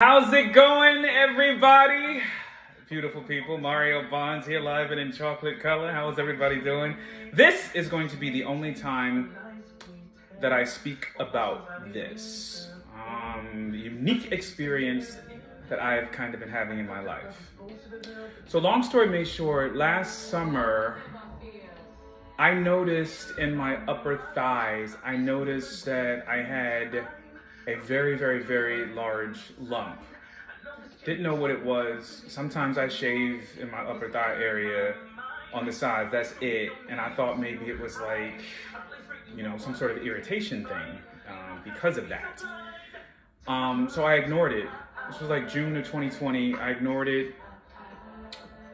How's it going, everybody? Beautiful people, Mario Bonds here live and in chocolate color. How's everybody doing? This is going to be the only time that I speak about this unique experience that I've kind of been having in my life. So long story made short, last summer, I noticed in my upper thighs, I noticed that I had a very, very, very large lump. Didn't know what it was. Sometimes I shave in my upper thigh area on the sides, that's it. And I thought maybe it was like, some sort of irritation thing because of that. So I ignored it. This was like June of 2020. I ignored it.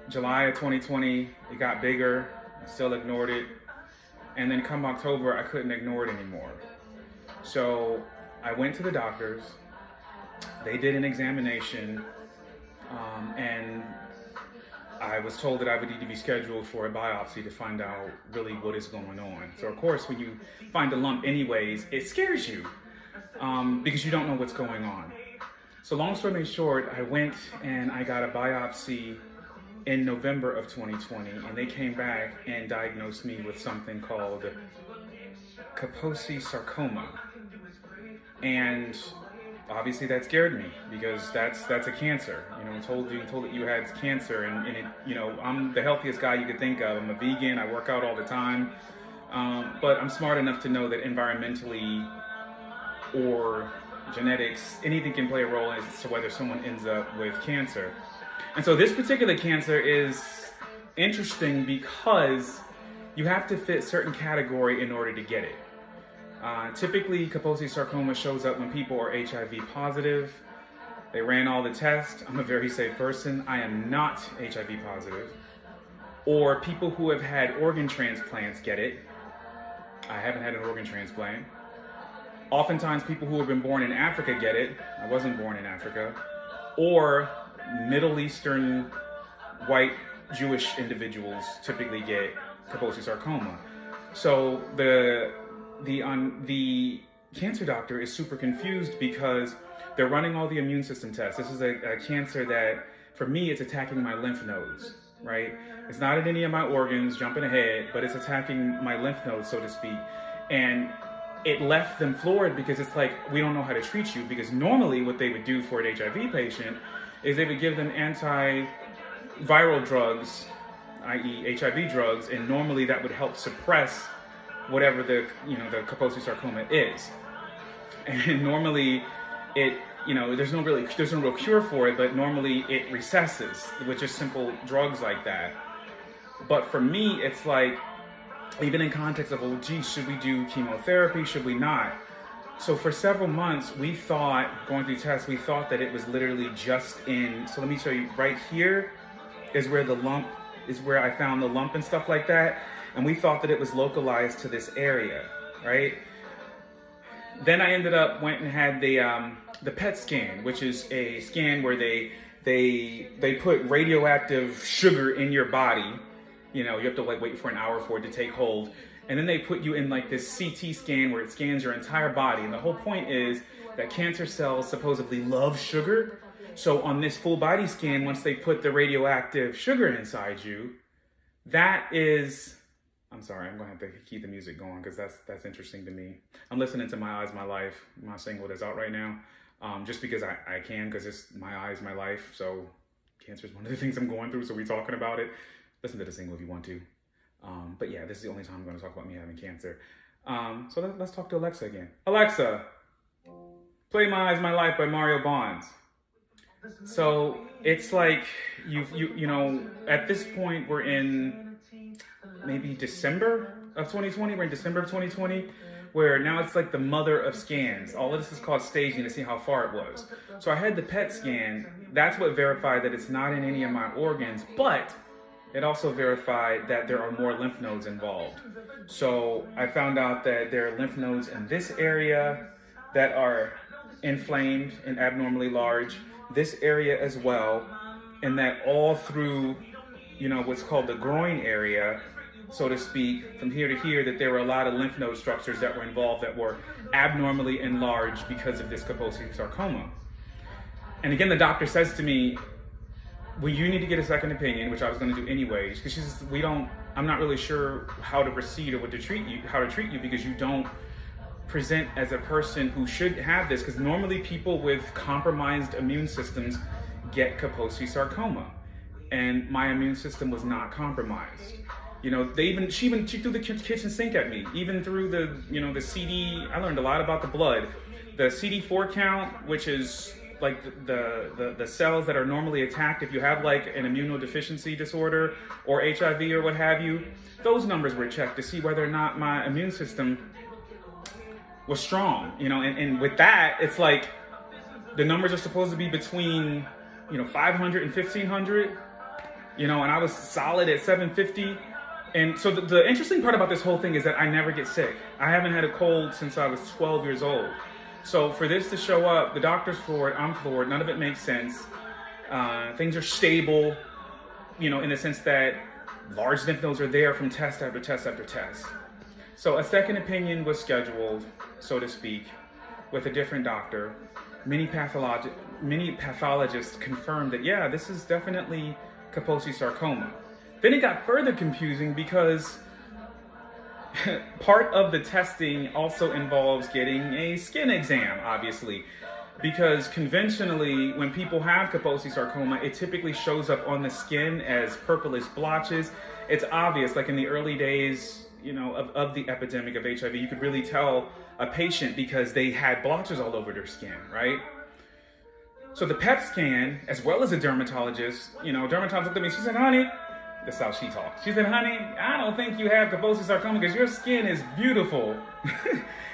July of 2020, it got bigger. I still ignored it. And then come October, I couldn't ignore it anymore. So I went to the doctors, they did an examination, and I was told that I would need to be scheduled for a biopsy to find out really what is going on. So of course, when you find a lump anyways, it scares you because you don't know what's going on. So long story made short, I went and I got a biopsy in November of 2020, and they came back and diagnosed me with something called Kaposi Sarcoma. And obviously that scared me because that's a cancer. Told that you had cancer, and it, I'm the healthiest guy you could think of. I'm a vegan, I work out all the time, but I'm smart enough to know that environmentally or genetics, anything can play a role as to whether someone ends up with cancer. And so this particular cancer is interesting because you have to fit certain category in order to get it. Typically, Kaposi Sarcoma shows up when people are HIV positive. They ran all the tests. I'm a very safe person. I am not HIV positive. Or people who have had organ transplants get it. I haven't had an organ transplant. Oftentimes, people who have been born in Africa get it. I wasn't born in Africa. Or Middle Eastern white Jewish individuals typically get Kaposi Sarcoma. So the cancer doctor is super confused because they're running all the immune system tests. This is a cancer that, for me, it's attacking my lymph nodes, right? It's not in any of my organs, jumping ahead, but it's attacking my lymph nodes, so to speak. And it left them floored because it's like, we don't know how to treat you, because normally what they would do for an HIV patient is they would give them antiviral drugs, i.e. HIV drugs, and normally that would help suppress whatever the Kaposi Sarcoma is. And normally it, there's no real cure for it, but normally it recesses with just simple drugs like that. But for me, it's like, even in context of, should we do chemotherapy? Should we not? So for several months, we thought, going through tests, we thought that it was literally just in, so let me show you, right here is where I found the lump and stuff like that. And we thought that it was localized to this area, right? Then I went and had the PET scan, which is a scan where they put radioactive sugar in your body. You have to wait for an hour for it to take hold. And then they put you in this CT scan where it scans your entire body. And the whole point is that cancer cells supposedly love sugar. So on this full body scan, once they put the radioactive sugar inside you, that is, I'm sorry, I'm going to have to keep the music going because that's interesting to me. I'm listening to My Eyes, My Life, my single that's out right now, just because I can, because it's My Eyes, My Life. So cancer is one of the things I'm going through, so we're talking about it. Listen to the single if you want to. But yeah, this is the only time I'm going to talk about me having cancer. So let's talk to Alexa again. Alexa, play My Eyes, My Life by Mario Bonds. So it's like, at this point we're in maybe December of 2020. We're in December of 2020, where now it's like the mother of scans. All of this is called staging to see how far it was. So I had the PET scan. That's what verified that it's not in any of my organs, but it also verified that there are more lymph nodes involved. So I found out that there are lymph nodes in this area that are inflamed and abnormally large, this area as well, and that all through, what's called the groin area, so to speak, from here to here, that there were a lot of lymph node structures that were involved that were abnormally enlarged because of this Kaposi sarcoma. And again, the doctor says to me, well, you need to get a second opinion, which I was going to do anyways, because she says, I'm not really sure how to proceed or how to treat you because you don't present as a person who should have this, because normally people with compromised immune systems get Kaposi sarcoma, and my immune system was not compromised. You know, she threw the kitchen sink at me, even through the CD. I learned a lot about the blood, the CD4 count, which is like the cells that are normally attacked if you have like an immunodeficiency disorder or HIV or what have you. Those numbers were checked to see whether or not my immune system was strong, you know, and with that, it's like the numbers are supposed to be between, 500 and 1500, and I was solid at 750. And so the interesting part about this whole thing is that I never get sick. I haven't had a cold since I was 12 years old. So for this to show up, the doctor's floored, I'm floored, none of it makes sense. Things are stable, in the sense that large lymph nodes are there from test after test after test. So a second opinion was scheduled, so to speak, with a different doctor. Many pathologists confirmed that, yeah, this is definitely Kaposi sarcoma. Then it got further confusing because part of the testing also involves getting a skin exam, obviously. Because conventionally, when people have Kaposi sarcoma, it typically shows up on the skin as purplish blotches. It's obvious, like in the early days, of the epidemic of HIV, you could really tell a patient because they had blotches all over their skin, right? So the PET scan, as well as a dermatologist, dermatologist looked at me, she said, honey, that's how she talks. She said, honey, I don't think you have Kaposi sarcoma because your skin is beautiful.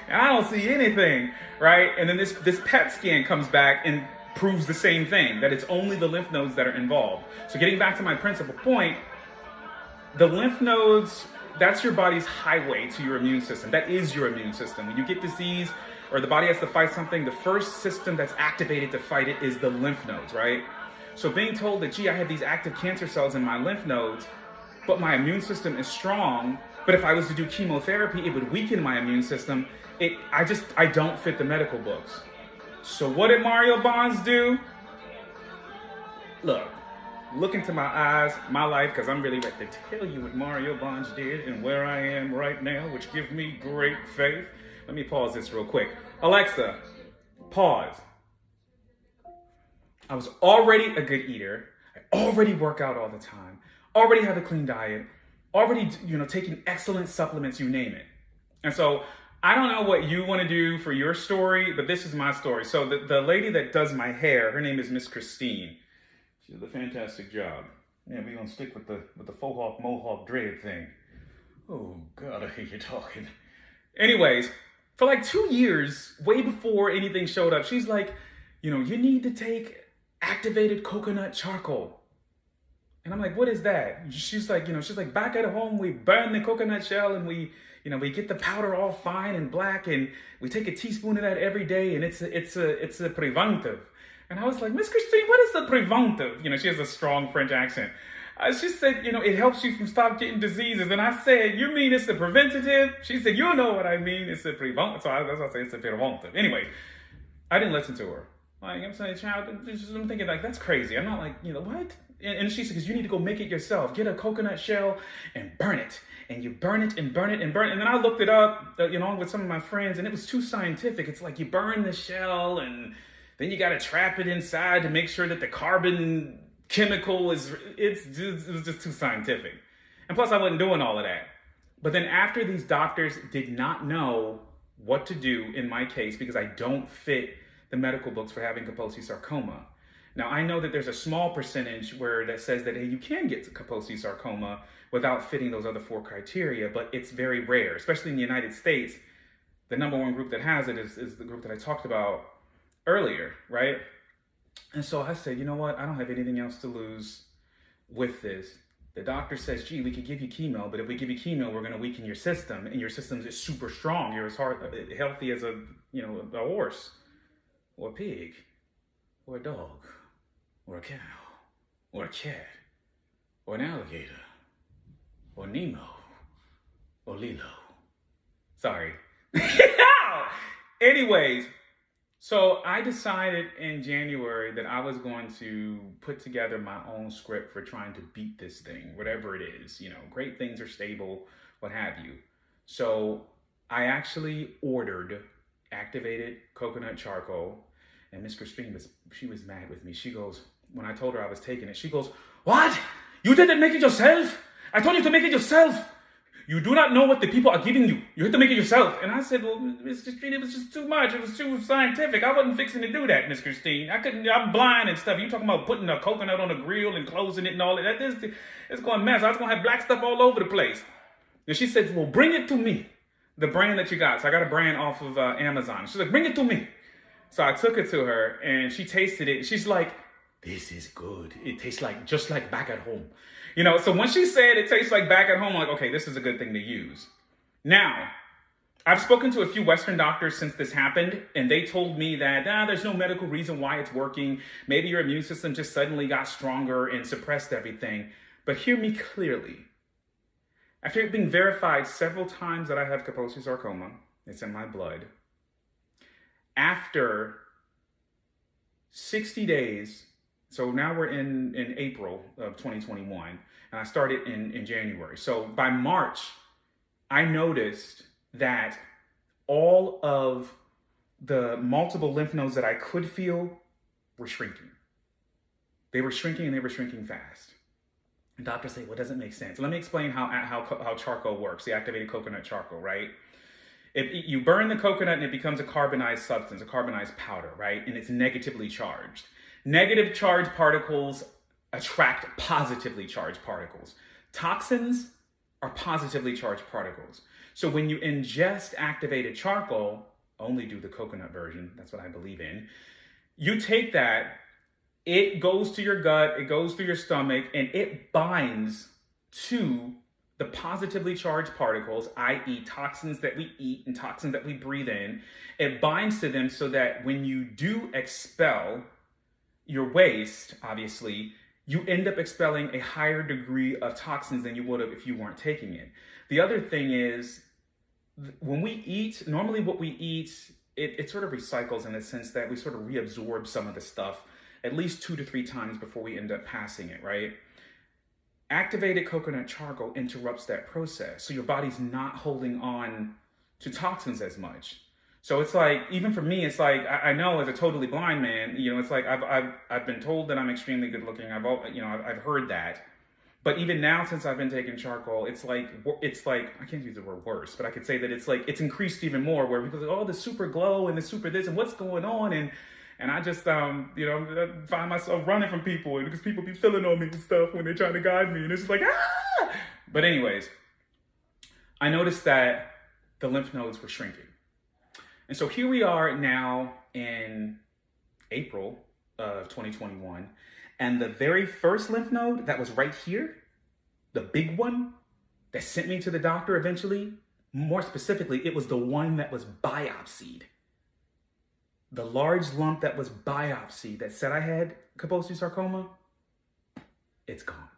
I don't see anything, right? And then this PET scan comes back and proves the same thing, that it's only the lymph nodes that are involved. So getting back to my principal point, the lymph nodes, that's your body's highway to your immune system. That is your immune system. When you get disease or the body has to fight something, the first system that's activated to fight it is the lymph nodes, right? So being told that, gee, I have these active cancer cells in my lymph nodes, but my immune system is strong, but if I was to do chemotherapy, it would weaken my immune system. I don't fit the medical books. So what did Mario Bonds do? Look into my eyes, my life, because I'm really ready to tell you what Mario Bonds did and where I am right now, which gives me great faith. Let me pause this real quick. Alexa, pause. I was already a good eater. I already work out all the time. Already have a clean diet. Already, taking excellent supplements, you name it. And so I don't know what you want to do for your story, but this is my story. So the lady that does my hair, her name is Miss Christine. She did a fantastic job. Yeah, we're going to stick with the faux hawk, mohawk, dread thing. Oh, God, I hate you talking. Anyways, for like 2 years, way before anything showed up, she's like, you need to take activated coconut charcoal. And I'm like, what is that? She's like, back at home, we burn the coconut shell and we get the powder all fine and black and we take a teaspoon of that every day and it's a preventive. And I was like, Miss Christine, what is the preventive? She has a strong French accent. She said, it helps you from stop getting diseases. And I said, you mean it's the preventative? She said, you know what I mean. It's the preventive. So that's why I say it's the preventive. Anyway, I didn't listen to her. Like, I'm saying, child, I'm thinking like, that's crazy. I'm not like, what? And she said, because you need to go make it yourself. Get a coconut shell and burn it. And you burn it and burn it and burn it. And then I looked it up, with some of my friends, and it was too scientific. It's like you burn the shell and then you got to trap it inside to make sure that the carbon chemical it was just too scientific. And plus I wasn't doing all of that. But then after these doctors did not know what to do in my case, because I don't fit the medical books for having Kaposi sarcoma. Now I know that there's a small percentage that says that, hey, you can get Kaposi sarcoma without fitting those other 4 criteria, but it's very rare, especially in the United States. The number one group that has it is the group that I talked about earlier, right? And so I said, you know what? I don't have anything else to lose with this. The doctor says, gee, we could give you chemo, but if we give you chemo, we're going to weaken your system, and your system is super strong. You're as healthy as a horse, or a pig, or a dog, or a cow, or a cat, or an alligator, or Nemo, or Lilo. Sorry. Anyways, So I decided in January that I was going to put together my own script for trying to beat this thing, whatever it is. Great things are stable, what have you. So I actually ordered activated coconut charcoal, and Miss Christine she was mad with me. She goes, when I told her I was taking it, she goes, "What? You didn't make it yourself? I told you to make it yourself. You do not know what the people are giving you. You have to make it yourself." And I said, "Well, Miss Christine, it was just too much. It was too scientific. I wasn't fixing to do that, Miss Christine. I'm blind and stuff. You talking about putting a coconut on a grill and closing it and all that. It's going to mess. I was going to have black stuff all over the place." And she said, "Well, bring it to me, the brand that you got." So I got a brand off of Amazon. She's like, "Bring it to me." So I took it to her, and she tasted it. She's like, "This is good. It tastes just like back at home." So when she said it tastes like back at home, I'm like, okay, this is a good thing to use. Now, I've spoken to a few Western doctors since this happened, and they told me that there's no medical reason why it's working. Maybe your immune system just suddenly got stronger and suppressed everything. But hear me clearly. After it being verified several times that I have Kaposi Sarcoma, it's in my blood, after 60 days, so now we're in April of 2021, and I started in January. So by March, I noticed that all of the multiple lymph nodes that I could feel were shrinking. They were shrinking, and they were shrinking fast. And doctors say, "Well, it doesn't make sense." Let me explain how charcoal works, the activated coconut charcoal, right? You burn the coconut and it becomes a carbonized substance, a carbonized powder, right? And it's negatively charged. Negative charged particles attract positively charged particles. Toxins are positively charged particles. So when you ingest activated charcoal, only do the coconut version, that's what I believe in, you take that, it goes to your gut, it goes through your stomach, and it binds to the positively charged particles, i.e. toxins that we eat and toxins that we breathe in. It binds to them so that when you do expel your waste, obviously, you end up expelling a higher degree of toxins than you would have if you weren't taking it. The other thing is, when we eat, normally what we eat, it sort of recycles in the sense that we sort of reabsorb some of the stuff at least 2 to 3 times before we end up passing it, right? Activated coconut charcoal interrupts that process. So your body's not holding on to toxins as much. So it's like, even for me, it's like, I know as a totally blind man, it's like I've been told that I'm extremely good looking. I've heard that. But even now, since I've been taking charcoal, it's like, I can't use the word worse, but I could say that it's increased even more, where people say, "Oh, the super glow and the super this and what's going on?" And I just, I find myself running from people because people be feeling on me and stuff when they're trying to guide me. And it's just like, ah! But anyways, I noticed that the lymph nodes were shrinking. And so here we are now in April of 2021. And the very first lymph node that was right here, the big one that sent me to the doctor eventually, more specifically, it was the one that was biopsied. The large lump that was biopsied that said I had Kaposi sarcoma, it's gone.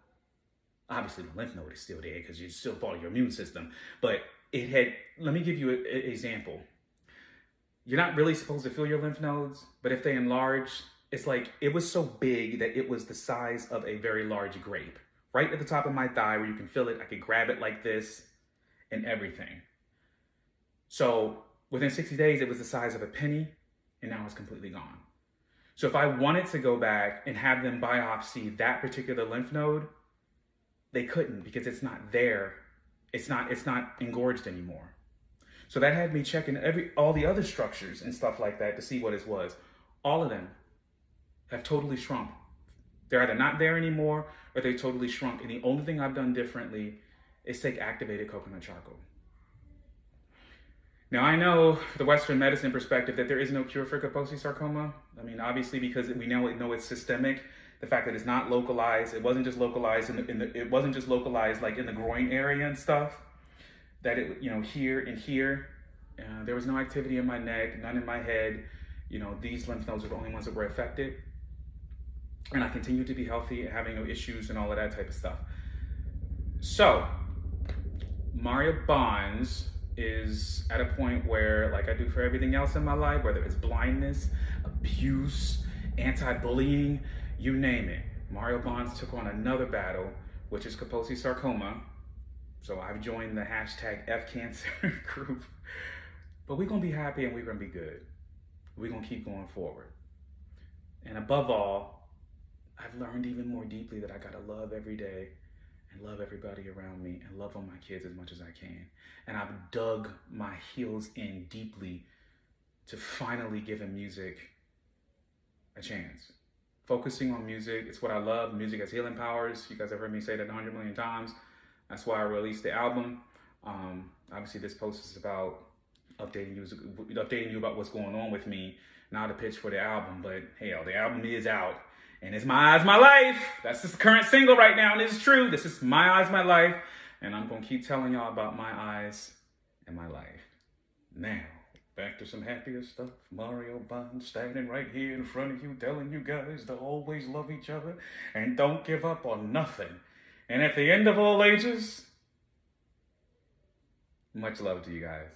Obviously, the lymph node is still there because you're still part of your immune system. But let me give you an example. You're not really supposed to feel your lymph nodes, but if they enlarge, it's like it was so big that it was the size of a very large grape. Right at the top of my thigh where you can feel it. I could grab it like this and everything. So within 60 days, it was the size of a penny. And now it's completely gone. So if I wanted to go back and have them biopsy that particular lymph node, they couldn't because it's not there. It's not engorged anymore. So that had me checking all the other structures and stuff like that to see what it was. All of them have totally shrunk. They're either not there anymore or they totally shrunk. And the only thing I've done differently is take activated coconut charcoal. Now, I know from the Western medicine perspective that there is no cure for Kaposi sarcoma. I mean, obviously, because we know it's systemic. The fact that it's not localized, it wasn't just localized like in the groin area and stuff. That it, here and here, there was no activity in my neck, none in my head. These lymph nodes were the only ones that were affected, and I continued to be healthy, having no issues and all of that type of stuff. So, Mario Bonds is at a point where, like I do for everything else in my life, whether it's blindness, abuse, anti-bullying, you name it. Mario Bonds took on another battle, which is Kaposi Sarcoma. So I've joined the hashtag FCancer group. But we're going to be happy and we're going to be good. We're going to keep going forward. And above all, I've learned even more deeply that I got to love every day and love everybody around me and love on my kids as much as I can. And I've dug my heels in deeply to finally giving music a chance. Focusing on music, it's what I love. Music has healing powers. You guys have heard me say that 100 million times. That's why I released the album. Obviously, this post is about updating you about what's going on with me, not a pitch for the album. But hell, the album is out, and it's My Eyes, My Life. That's the current single right now, and it's true. This is My Eyes, My Life, and I'm gonna keep telling y'all about my eyes and my life. Now, back to some happier stuff. Mario Bonds standing right here in front of you, telling you guys to always love each other and don't give up on nothing. And at the end of all ages, much love to you guys.